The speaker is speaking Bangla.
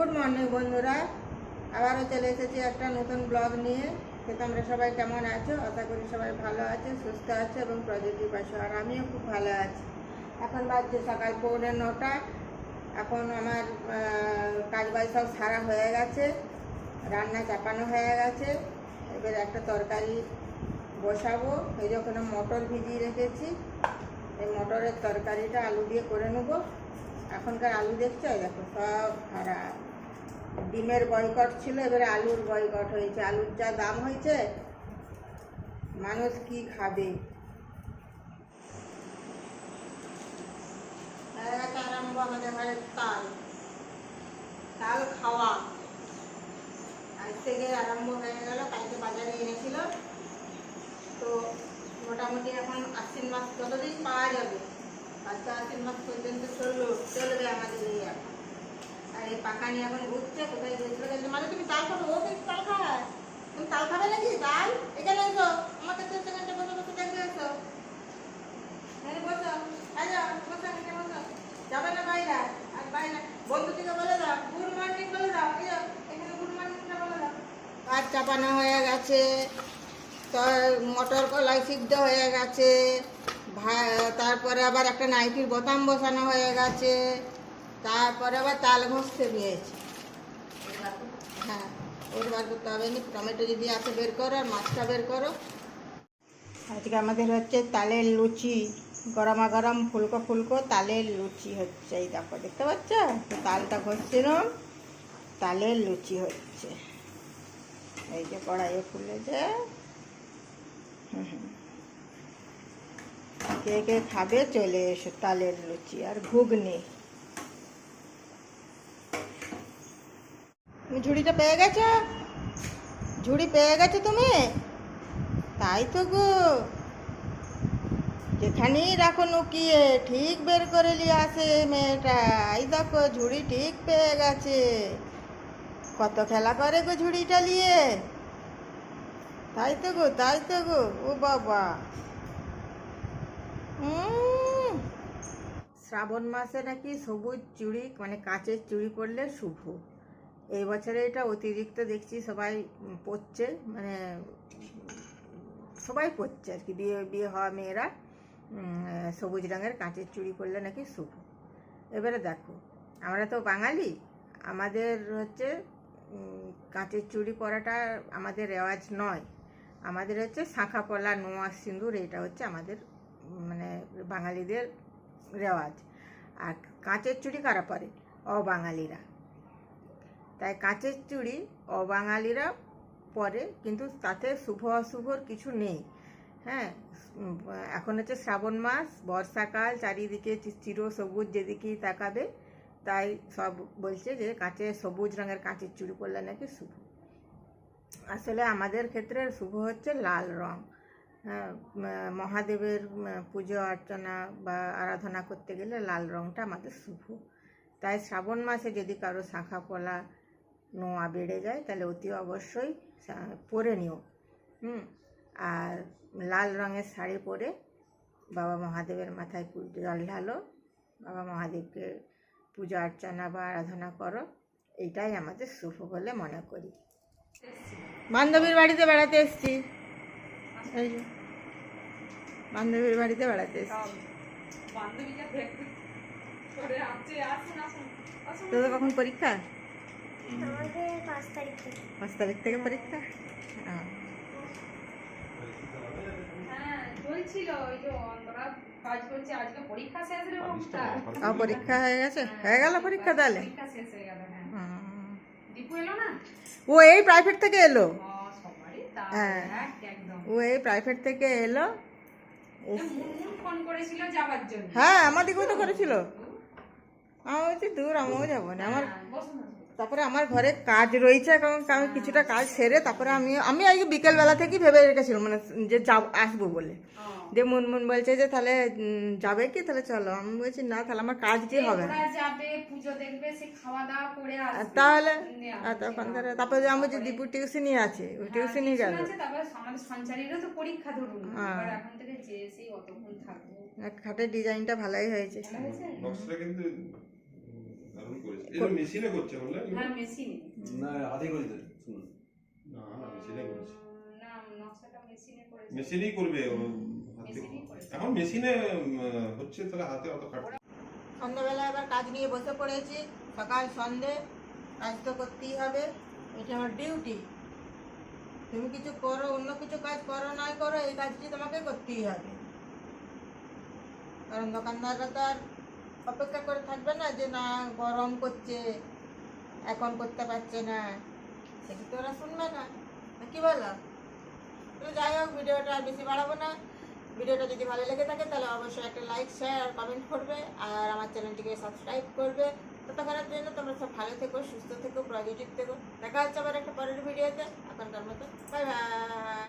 গুড মর্নিং বন্ধুরা, আবারও চলে এসেছি একটা নতুন ব্লগ নিয়ে। তো তোমরা সবাই কেমন আছো? আশা করি সবাই ভালো আছে, সুস্থ আছে এবং পজিটিভ আছো। আর আমিও খুব ভালো আছি। এখন বাজছে সকাল 8:45। এখন আমার কাজবাজ সব সারা হয়ে গেছে, রান্না চাপানো হয়ে গেছে। এবার একটা তরকারি বসাবো। এই যে ওখানে মটর ভিজিয়ে রেখেছি, এই মটরের তরকারিটা আলু দিয়ে করে নেবো। এখনকার আলু দেখছো, দেখো সব খারাপ। ডিমের বয়কট ছিল, এবারে আলুর বয়কট হয়েছে। আলুর যা দাম হয়েছে, মানুষ কি খাবে। আরম্ভ আমাদের ঘরে তাল তাল খাওয়া আজ থেকে আরম্ভ হয়ে গেল। কালকে বাজারে এনেছিল। তো মোটামুটি এখন আশ্বিন মাস যতদিন পাওয়া যাবে, আজকে আশ্বিন মাস পর্যন্ত চলবে আমাদের এই এখন। আর এই পাকানি এখন ঘুরছে, কোথায় গেছিল গেছে। মানে তুমি তাল খাবে? ও কিন্তু তাল খায়। তুমি তাল খাবে নাকি? তাল এখানে এসো, আমার কাছে সেখানটা বসে বসে দেখবে। এসো, বসো, বসো, এখানে বসো। যাবে না বাইরে? আর বাইরে বন্ধুটিকে বলে দাও গুড মর্নিং বলে দাও। এখানে গুড মর্নিংটা বলে দাও। ভাত চাপানো হয়ে গেছে, মটর কলাই সিদ্ধ হয়ে গেছে, তারপরে আবার একটা নাইটির বোতাম বসানো হয়ে গেছে, তারপরে আবার তাল ঘষতে দিয়েছি। হ্যাঁ, ওর বার করতে হবে না। টমেটো যদি আছে বের করো, আর মাছটা বের করো। আজকে আমাদের হচ্ছে তালের লুচি, গরমা গরম ফুলকো ফুলকো তালের লুচি হচ্ছে। এই দেখো, দেখতে পাচ্ছ? তালটা ঘষছিলাম, তালের লুচি হচ্ছে। এই যে কড়াইয়ে ফুলেছে। কে কে খাবে চলে এসো। তালের লুচি আর ঘুগনি। তুমি ঝুড়িটা পেয়ে গেছো? ঝুড়ি পেয়ে গেছো তুমি? তাই তো গো, যেখানেই রাখো লুকিয়ে ঠিক বের করে নিয়ে আসে মেয়েটা। এই দেখো, ঝুড়ি ঠিক পেয়ে গেছে। কত খেলা করে গো ঝুড়িটা নিয়ে। তাই তো গো, তাই তো গো। ও বাবা, শ্রাবণ মাসে নাকি সবুজ চুড়ি, মানে কাচের চুড়ি পরলে শুভ। এই বছরে এটা অতিরিক্ত দেখছি সবাই পরছে, মানে সবাই পরছে আর কি। বিয়ে বিয়ে হওয়া মেয়েরা সবুজ রঙের কাঁচের চুড়ি পরলে নাকি শুভ। এবারে দেখো, আমরা তো বাঙালি, আমাদের হচ্ছে কাঁচের চুড়ি পরাটা আমাদের রেওয়াজ নয়। আমাদের হচ্ছে শাঁখা পলা, নোয়া, সিঁদুর, এটা হচ্ছে আমাদের মানে বাঙালিদের রেওয়াজ। আর কাঁচের চুড়ি কারা পরে? অবাঙালিরা। তাই কাঁচের চুড়ি অবাঙালিরা পরে, কিন্তু তাতে শুভ অশুভর কিছু নেই। হ্যাঁ, এখন হচ্ছে শ্রাবণ মাস, বর্ষাকাল, চারিদিকে চির সবুজ, যেদিকেই তাকাবে তাই সব বলছে যে সবুজ রঙের কাঁচের চুড়ি পরলে নাকি শুভ। আসলে আমাদের ক্ষেত্রে শুভ হচ্ছে লাল রং। হ্যাঁ, মহাদেবের পুজো অর্চনা বা আরাধনা করতে গেলে লাল রংটা আমাদের শুভ। তাই শ্রাবণ মাসে যদি কারো শাঁখা পলা, নোয়া বেড়ে যায়, তাহলে অতি অবশ্যই পরে নিও। আর লাল রঙের শাড়ি পরে বাবা মহাদেবের মাথায় জল ঢালো, বাবা মহাদেবকে পূজা অর্চনা বা আরাধনা করো। এইটাই আমাদের শুভ বলে মনে করি। বান্ধবীর বাড়িতে বেড়াতে এসছি। এই যে বান্ধবীর বাড়িতে বেড়াতে এসছি। তোদের কখন পরীক্ষা? 5 তারিখ থেকে পরীক্ষা। পরীক্ষা হয়ে গেছে, হয়ে গেল পরীক্ষা তাহলে। ও এই প্রাইভেট থেকে এলো। হ্যাঁ, ও এই প্রাইভেট থেকে এলো। হ্যাঁ, আমাদেরকেও তো করেছিল। আমি বলছি দূর, আমিও যাবো না। আমার তারপরে আমার ঘরে কাজ রয়েছে, কারণ আমি কিছুটা কাজ সেরে তারপরে আমি আজকে বিকেলবেলা থেকেই ভেবে রেখেছিলাম, মানে যে আসবো বলে। যে মুনমুন বলছে যে তাহলে যাবে কি, তাহলে চলো। আমি বলছি না, তাহলে আমার কাজ কি হবে, তাহলে তখন তারপরে আমি বলছি দীপুর টিউশনই আছে, ওই টিউশনই গেল। খাটের ডিজাইনটা ভালোই হয়েছে। এটা মেশিনে করছে বললে? হ্যাঁ মেশিনে। না হাতে করে দেন শুনুন। না না মেশিনে করেছে। না নকশাটা মেশিনে করেছে। মেশিনেই করবে ও হাতে। মেশিনেই করেছে। এখন মেশিনে হচ্ছে, তাহলে হাতে অত খাটছে। সন্ধ্যেবেলা এবার কাজ নিয়ে বসে পড়েছি, সকাল সন্ধে কাজ তো করতেই হবে, এটা আমার ডিউটি। তুমি কিছু করো, অন্য কিছু কাজ করো নাই করো, এই কাজটি তোমাকে করতেই হবে। কারণ দোকানদাররা তো আর অপেক্ষা করে থাকবে না যে না গরম করছে এখন করতে পারছে না, সেটা তো ওরা শুনবে না, কি বলো? তো যাই হোক, ভিডিওটা আর বেশি বাড়াবো না। ভিডিওটা যদি ভালো লেগে থাকে তাহলে অবশ্যই একটা লাইক শেয়ার আর কমেন্ট করবে, আর আমার চ্যানেলটিকে সাবস্ক্রাইব করবে। ততক্ষণের জন্য তোমরা সব ভালো থেকো, সুস্থ থেকো, পজিটিভ থেকো। দেখা হচ্ছে আবার একটা পরের ভিডিওতে। এখনকার মতো বাই বাই।